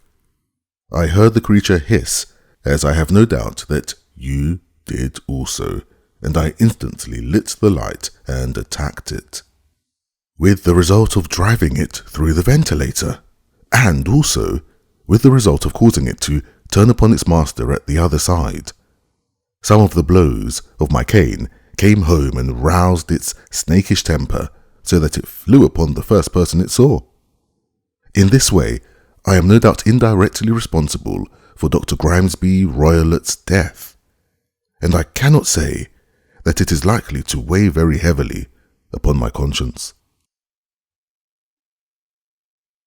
I heard the creature hiss, as I have no doubt that you did also, and I instantly lit the light and attacked it, with the result of driving it through the ventilator, and also with the result of causing it to turn upon its master at the other side. Some of the blows of my cane came home and roused its snakish temper so that it flew upon the first person it saw. In this way, I am no doubt indirectly responsible for Dr. Grimesby Roylott's death, and I cannot say that it is likely to weigh very heavily upon my conscience.